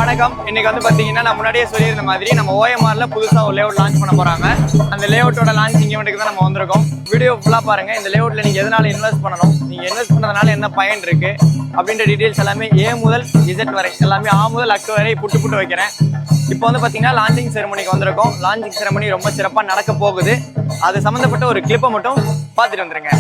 வணக்கம். இன்னைக்கு வந்து பாத்தீங்கன்னா நான் முன்னாடியே சொல்லியிருந்த மாதிரி நம்ம ஓஎம்ஆர்ல புதுசா ஒரு லேஅவுட் லான்ச் பண்ண போறாங்க. அந்த லேஅவுட்டோட லான்ச்சிங் ஈவென்ட்டுக்கு தான் நம்ம வந்திருக்கோம். வீடியோ ஃபுல்லா பாருங்க. இந்த லேஅவுட்ல நீங்க எதனால இன்வெஸ்ட் பண்ணணும், நீங்க இன்வெஸ்ட் பண்ணதுனால என்ன பயன் இருக்கு அப்படின்ற டீடைல்ஸ் எல்லாமே ஏ முதல் இசட் வரை எல்லாமே ஆ முதல் அக்கு வரை புட்டு வைக்கிறேன். இப்போ வந்து பாத்தீங்கன்னா லான்ச்சிங் செரமனிக்கு வந்திருக்கோம். லான்ச்சிங் செரமனி ரொம்ப சிறப்பா நடக்க போகுது. அது சம்பந்தப்பட்ட ஒரு கிளிப்பை மட்டும் பார்த்துட்டு வந்துருங்க.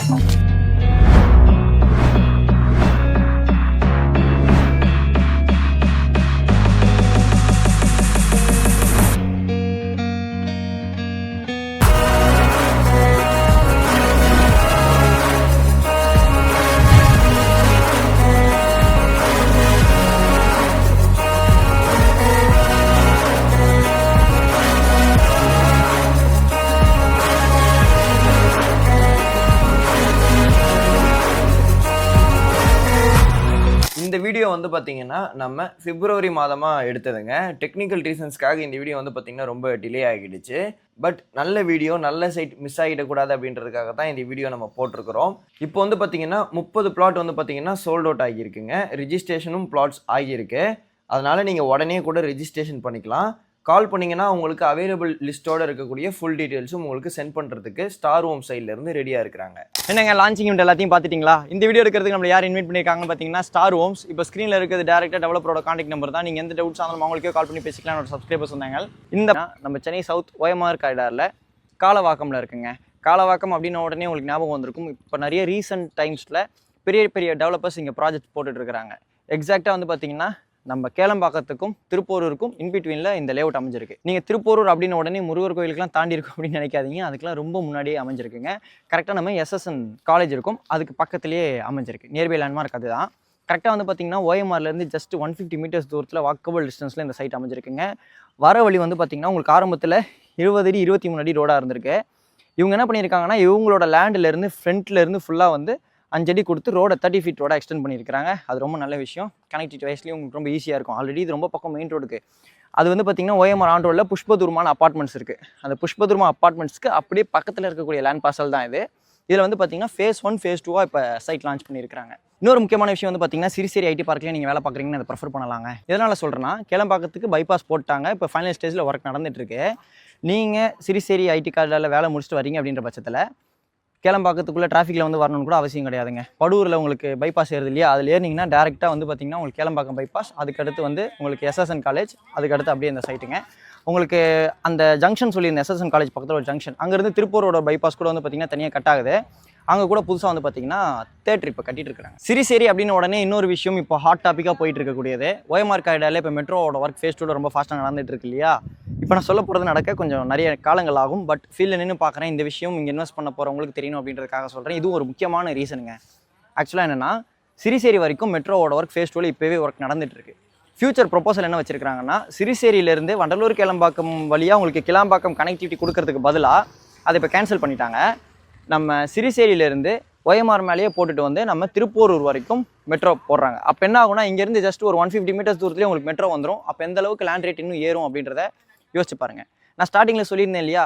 இந்த வீடியோ வந்து பார்த்தீங்கன்னா நம்ம பிப்ரவரி மாதமாக எடுத்ததுங்க. டெக்னிக்கல் ரீசன்ஸ்க்காக இந்த வீடியோ வந்து பார்த்தீங்கன்னா ரொம்ப டிலே ஆகிடுச்சு. பட் நல்ல வீடியோ, நல்ல சைட் மிஸ் ஆகிடக்கூடாது அப்படின்றதுக்காக தான் இந்த வீடியோ நம்ம போட்டிருக்கிறோம். இப்போ வந்து பார்த்தீங்கன்னா 30 பிளாட் வந்து பார்த்தீங்கன்னா சோல்ட் அவுட் ஆகியிருக்குங்க. ரிஜிஸ்ட்ரேஷனும் பிளாட்ஸ் ஆகியிருக்கு. அதனால் நீங்கள் உடனே கூட ரிஜிஸ்ட்ரேஷன் பண்ணிக்கலாம். கால் பண்ணிங்கன்னா உங்களுக்கு அவைலபிள் லிஸ்ட்டோடு இருக்கக்கூடிய ஃபுல் டீட்டெயில்ஸும் உங்களுக்கு சென்ட் பண்ணுறதுக்கு ஸ்டார் ஹோம் சைட்லேருந்து ரெடியாக இருக்காங்க. என்னங்க லான்ச்சிங் ஈவெண்ட் எல்லாத்தையும் பார்த்துட்டிங்களா? இந்த வீடியோ எடுக்கிறதுக்கு நம்ம யார் இன்வைட் பண்ணியிருக்காங்கன்னு பார்த்தீங்கன்னா ஸ்டார் ஹோம்ஸ். இப்போ ஸ்க்ரீனில் இருக்கிறது டேரெக்டாக டெவலப்பரோட கான்டாக்ட் நம்பர் தான். நீங்கள் எந்த டவுட்ஸ் ஆனாலும் அவங்களுக்கே கால் பண்ணி பேசிக்கலாம். ஒரு சப்ஸ்கிரைபர்ஸ் வந்தாங்க. இந்த நம்ம சென்னை சவுத் ஓஎம்ஆர் காரிடாரில் காலவாக்கமில் இருக்குங்க. காலவாக்கம் அப்படின்ன உடனே உங்களுக்கு ஞாபகம் வந்திருக்கும். இப்போ நிறைய ரீசன்ட் டைம்ஸில் பெரிய பெரிய டெவலப்பர்ஸ் இங்கே ப்ராஜெக்ட் போட்டுட்ருக்காங்க. எக்ஸாக்டாக வந்து பார்த்தீங்கன்னா நம்ம கேளம்பாக்கத்துக்கும் திருப்போரூருக்கும் இன்பிட்வீனில் இந்த லேஅவுட் அமைஞ்சிருக்கு. நீங்கள் திருப்போரூர் அப்படின்னு உடனே முருகர் கோயிலுக்குலாம் தாண்டி இருக்கும் அப்படின்னு நினைக்காதீங்க. அதுக்கெலாம் ரொம்ப முன்னாடியே அமைஞ்சிருக்குங்க. கரெக்டாக நம்ம எஸ்எஸ்என் காலேஜ் இருக்கும், அதுக்கு பக்கத்துலேயே அமைஞ்சிருக்கு. நியர்பை லேண்ட்மார்க் அதுதான். கரெக்டாக வந்து பார்த்தீங்கன்னா ஓஎம்ஆர்லேருந்து ஜஸ்ட் 150 மீட்டர்ஸ் தூரத்தில் வாக்கபிள் டிஸ்டன்ஸில் இந்த சைட் அமைஞ்சிருக்குங்க. வர வழி வந்து பார்த்திங்கன்னா உங்களுக்கு ஆரம்பத்தில் 20 அடி 23 அடி ரோடாக இருந்திருக்கு. இவங்க என்ன பண்ணியிருக்காங்கன்னா இவங்களோட லேண்ட்லேருந்து ஃப்ரண்ட்லேருந்து ஃபுல்லாக வந்து 5 அடி கொடுத்து ரோட 30 ஃபீட் ரோட எக்ஸ்டெண்ட் பண்ணியிருக்காங்க. அது ரொம்ப நல்ல விஷயம். கனெக்டிவிட்டி வைஸ்லேயும் உங்களுக்கு ரொம்ப ஈஸியாக இருக்கும். ஆல்ரெடி இது ரொம்ப பக்கம் மெயின் ரோடுக்கு. அது வந்து பார்த்திங்கன்னா ஓஎம்ஆர் ஆன் ரோடில் புஷ்பதுர்மான அப்பார்ட்மெண்ட்ஸ் இருக்குது. அந்த புஷ்பதுர்மா அப்பார்ட்மெண்ட்ஸ்க்கு அப்படியே பக்கத்தில் இருக்கக்கூடிய லேண்ட் பார்சல் தான் இது. இதில் வந்து பார்த்திங்கன்னா ஃபேஸ் 1 ஃபேஸ் 2 இப்போ சைட் லான்ச் பண்ணியிருக்காங்க. இன்னொரு முக்கியமான விஷயம் வந்து பார்த்திங்கன்னா சிறுசேரி ஐடி பார்க்கில் நீங்கள் வேலை பார்க்குறீங்கன்னு அதை ப்ரிஃபர் பண்ணலாங்க. எதனால் சொல்கிறேன்னா கேளம்பாக்கத்துக்கு பைபாஸ் போட்டாங்க. இப்போ ஃபைனல் ஸ்டேஜில் ஒர்க் நடந்துகிட்ருக்கு. நீங்கள் சிறுசேரி ஐடி கார்டில் வேலை முடிச்சுட்டு வரீங்க அப்படின்ற பட்சத்தில் கேளம்பாக்கத்துக்குள்ளே டிராஃபிக்கில் வந்து வரணும்னு கூட அவசியம் கிடையாதுங்க. படூரில் உங்களுக்கு பைபாஸ் ஏறுது இல்லையா, அதில் ஏறினீங்கன்னா டேரெக்டாக வந்து பார்த்திங்கன்னா உங்களுக்கு கேளம்பாக்கம் பைபாஸ், அதுக்கடுத்து வந்து உங்களுக்கு எஸ்எஸ்என் காலேஜ், அதுக்கடுத்து அப்படியே இந்த சைட்டுங்க. உங்களுக்கு அந்த ஜங்ஷன் சொல்லியிருந்த எஸ்எஸ்என் காலேஜ் பக்கத்தில் ஒரு ஜங்ஷன், அங்கேருந்து திருப்பூரோட பைபாஸ் கூட வந்து பார்த்திங்கன்னா தனியாக கட் ஆகுது. அங்கே கூட புதுசாக வந்து பார்த்திங்கன்னா தேட்டர் இப்போ கட்டிட்டு இருக்காங்க. சிறுசேரி அப்படின்னு உடனே இன்னொரு விஷயம் இப்போ ஹாட் டாப்பிக்காக போயிட்டு இருக்கக்கூடியது ஓஎம்ஆர் காரிடாரில் இப்போ மெட்ரோவோட ஒர்க் ஃபேஸ் 2 ரொம்ப ஃபாஸ்ட்டாக நடந்துட்டு இருக்கு இல்லையா. இப்போ நான் சொல்ல போகிறது நடக்க கொஞ்சம் நிறைய காலங்கள் ஆகும். பட் ஃபீல்டில் நின்று பார்க்குறேன், இந்த விஷயம் இங்கே இன்வெஸ்ட் பண்ண போகிறவங்களுக்கு தெரியணும் அப்படின்றதுக்காக சொல்கிறேன். இதுவும் ஒரு முக்கியமான ரீசனுங்க. ஆக்சுவலாக என்னென்னா சிறுசேரி வரைக்கும் மெட்ரோவோட ஒர்க் ஃபேஸ் 2 இப்போவே ஒர்க் நடந்துட்டு இருக்கு. ஃபியூச்சர் ப்ரொபோசல் என்ன வச்சிருக்காங்கன்னா சிறுசேரியிலேருந்து வண்டலூர் கேளம்பாக்கம் வழியாக உங்களுக்கு கிளாம்பாக்கம் கனெக்டிவிட்டி கொடுக்கறதுக்கு பதிலாக அதை இப்போ கேன்சல் பண்ணிட்டாங்க. நம்ம சிறுசேரியிலேருந்து ஓஎம்ஆர் மேலேயே போட்டுட்டு வந்து நம்ம திருப்போரூர் வரைக்கும் மெட்ரோ போடுறாங்க. அப்போ என்ன ஆகுனா இங்கேருந்து ஜஸ்ட் ஒரு 150 மீட்டர்ஸ் தூரத்துலேயே உங்களுக்கு மெட்ரோ வந்துடும். அப்போ எந்த அளவுக்கு லேண்ட் ரேட் இன்னும் ஏறும் அப்படின்றத யோசிச்சு பாருங்கள். நான் ஸ்டார்டிங்கில் சொல்லியிருந்தேன் இல்லையா,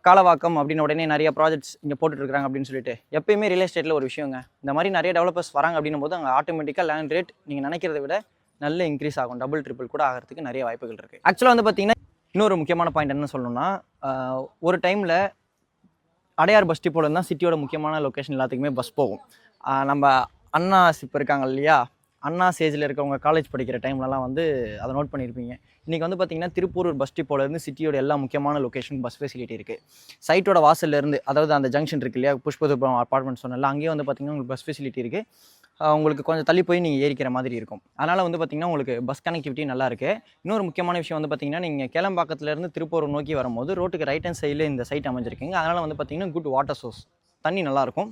காலவாக்கம் அப்படின்னு உடனே நிறைய ப்ராஜெக்ட்ஸ் இங்கே போட்டுட்ருக்காங்க அப்படின்னு சொல்லிட்டு. எப்பயுமே ரியல் எஸ்டேட்டில் ஒரு விஷயங்க, இந்த மாதிரி நிறைய டெவலப்பர்ஸ் வராங்க அப்படின்னும் போது அங்கே ஆட்டோமேட்டிக்காக லேண்ட் ரேட் நீங்கள் நினைக்கிறத விட நல்ல இன்க்ரீஸ் ஆகும். டபுள் ட்ரிபிள் கூட ஆகிறதுக்கு நிறைய வாய்ப்புகள் இருக்குது. ஆக்சுவலாக வந்து பார்த்திங்கன்னா இன்னொரு முக்கியமான பாயிண்ட் என்ன சொல்லணும்னா, ஒரு டைமில் அடையார் பஸ் டிப்போலேருந்து தான் சிட்டியோட முக்கியமான லொக்கேஷன் எல்லாத்துக்குமே பஸ் போகும். நம்ம அண்ணா இப்போ இருக்காங்க இல்லையா, அண்ணா ஸ்டேஜில் இருக்கவங்க காலேஜ் படிக்கிற டைம்லலாம் வந்து அதை நோட் பண்ணியிருப்பீங்க. இன்றைக்கி வந்து பார்த்திங்கன்னா திருப்பூரூர் பஸ் டிப்போலேருந்து சிட்டியோட எல்லா முக்கியமான லொக்கேஷனுக்கு பஸ் ஃபெசிலிட்டி இருக்குது. சைட்டோட வாசல்லேருந்து, அதாவது அந்த ஜங்ஷன் இருக்குது இல்லையா, புஷ்பதுர்பம் அப்பார்ட்மெண்ட் சொன்னால அங்கேயே வந்து பார்த்திங்கன்னா உங்களுக்கு பஸ் ஃபெசிலிட்டி இருக்குது. உங்களுக்கு கொஞ்சம் தள்ளி போய் நீங்கள் ஏறிக்கிற மாதிரி இருக்கும். அதனால் வந்து பார்த்திங்கன்னா உங்களுக்கு பஸ் கனெக்டிவிட்டி நல்லா இருக்குது. இன்னொரு முக்கியமான விஷயம் வந்து பார்த்திங்கன்னா நீங்கள் கேளம்பாக்கத்துலேருந்து திருப்பூர் நோக்கி வரும்போது ரோட்டுக்கு ரைட் ஹேண்ட் சைடில் இந்த சைட் அமைஞ்சிருக்குங்க. அதனால் வந்து பார்த்திங்கன்னா குட் வாட்டர் சோர்ஸ், தண்ணி நல்லாயிருக்கும்.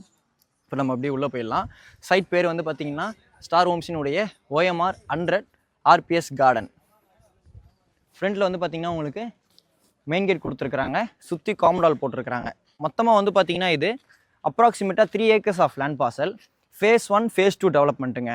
இப்போ நம்ம அப்படியே உள்ளே போயிடலாம். சைட் பேர் வந்து பார்த்திங்கன்னா ஸ்டார் ஹோம்ஸினுடைய ஓஎம்ஆர் 100 RPS கார்டன். ஃப்ரண்ட்டில் வந்து பார்த்திங்கன்னா உங்களுக்கு மெயின் கேட் கொடுத்துருக்குறாங்க, சுற்றி காம்பவுண்ட் போட்டிருக்கிறாங்க. மொத்தமாக வந்து பார்த்திங்கன்னா இது அப்ராக்சிமேட்டாக 3 acres of land parcel. Phase 1 phase 2 டெவலப்மெண்ட்டுங்க.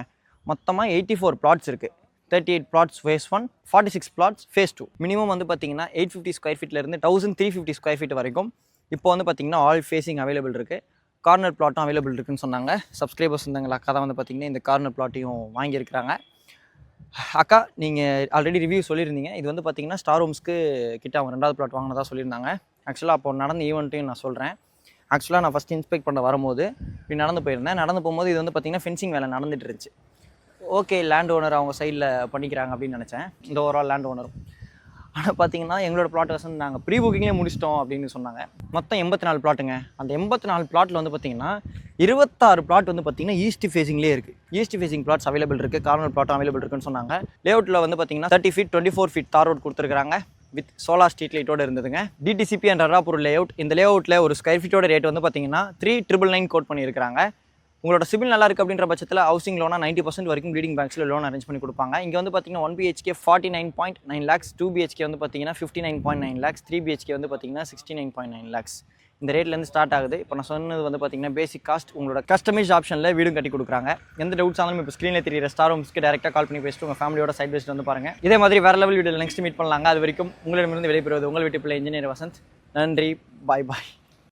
மொத்தமாக 84 plots இருக்குது. 38 plots phase 1, 46 plots phase 2. Minimum வந்து பார்த்தீங்கன்னா 850 ஸ்கொயர் ஃபீட்லேருந்து 1350 ஸ்கொயர் ஃபீட் வரைக்கும் இப்போ வந்து பார்த்தீங்கன்னா ஆல் ஃபேஸிங் அவைலபிள் இருக்குது. கார்னர் பிளாட்டும் அவைலபிள் இருக்குன்னு சொன்னாங்க. சப்ஸ்கிரைபர்ஸ் இருந்தாங்களா அக்கா தான் வந்து பார்த்தீங்கன்னா இந்த கார்னர் பிளாட்டையும் வாங்கியிருக்கிறாங்க. அக்கா நீங்கள் ஆல்ரெடி ரிவ்யூ சொல்லியிருந்தீங்க. இது வந்து பார்த்தீங்கன்னா ஸ்டார் ஹோம்ஸ்க்கு கிட்ட அவங்க 2வது பிளாட் வாங்கினதா சொல்லியிருந்தாங்க. ஆக்சுவலாக அப்போ நடந்த ஈவெண்ட்டையும் நான் சொல்கிறேன். ஆக்சுவலாக நான் ஃபஸ்ட் இன்ஸ்பெக்ட் பண்ண வரும்போது இப்படி நடந்து போயிருந்தேன். நடந்து போகும்போது இது வந்து பார்த்தீங்கன்னா ஃபென்சிங் வேலை நடந்துட்டு இருந்துச்சு. ஓகே, லேண்ட் ஓனர் அவங்க சைடில் பண்ணிக்கிறாங்க அப்படின்னு நினச்சேன், இந்த ஓவரால் லேண்ட் ஓனரும். ஆனால் பார்த்தீங்கன்னா எங்களோட பிளாட் வந்து நாங்கள் ப்ரீ புக்கிங்லேயே முடிச்சிட்டோம் அப்படின்னு சொன்னாங்க. மொத்தம் 84 பிளாட்டுங்க. அந்த 84 பிளாட்டில் வந்து பார்த்தீங்கன்னா 26 பிளாட் வந்து பார்த்தீங்கன்னா ஈஸ்ட் ஃபேஸிங்லேயே இருக்குது. ஈஸ்ட் ஃபேஸிங் பிளாட்ஸ் அவைலபிள் இருக்குது, கார்னர் பிளாட்டும் அவைலபிள் இருக்குன்னு சொன்னாங்க. லேஅவுட்டில் வந்து பார்த்தீங்கன்னா 30 ஃபீட் 24 ஃபீட் தார் ரோட் கொடுத்துருக்காங்க வித் சோலார் ஸ்ட்ரீட் லைட்டோடு இருந்ததுங்க. டிடிசிபி அண்ட் ரராப்பூர் லேஅவுட். இந்த லேஅவுட்டில் ஒரு ஸ்கொயர் ஃபீட்டோட ரேட் வந்து பார்த்தீங்கன்னா 3999 கோட் பண்ணியிருக்காங்க. உங்களோட சிபில் நல்லா இருக்குது அப்படின்ற பட்சத்தில் ஹவுசிங் லோனா 90% வரைக்கும் லீடிங் பேங்க்ஸில் லோன் அரேஞ்ச் பண்ணி கொடுப்பாங்க. இங்கே வந்து பார்த்தீங்கன்னா 1 BHK 49.9 lakhs, 2 BHK வந்து பார்த்தீங்கன்னா 59.9 lakhs, 3 BHK வந்து பார்த்தீங்கன்னா 69.9 lakhs. இந்த ரேட்லேருந்து ஸ்டார்ட் ஆகுது. இப்போ நான் சொன்னது வந்து பார்த்தீங்கன்னா பேசிக் காஸ்ட். உங்களோட கஸ்டமைஸ் ஆப்ஷனில் வீடும் கட்டி கொடுக்குறாங்க. எந்த டவுட்ஸ் ஆனாலும் இப்போ ஸ்க்ரீனில் தெரியுற ஸ்டார் ஹோம்ஸ்க்கு டேரெக்டாக கால் பண்ணி பேசிட்டு உங்கள் ஃபேமிலியோட சைட் பேஸ்ட் வந்து பாருங்கள். இதே மாதிரி வேறு லெவல் வீடியோவில் நெக்ஸ்ட் மீட் பண்ணலாங்க. அது வரைக்கும் உங்களிடமிருந்து விடைபெறுவது உங்கள் வீட்டு பிள்ளை இன்ஜினியர் வசந்த். நன்றி, பாய் பாய்.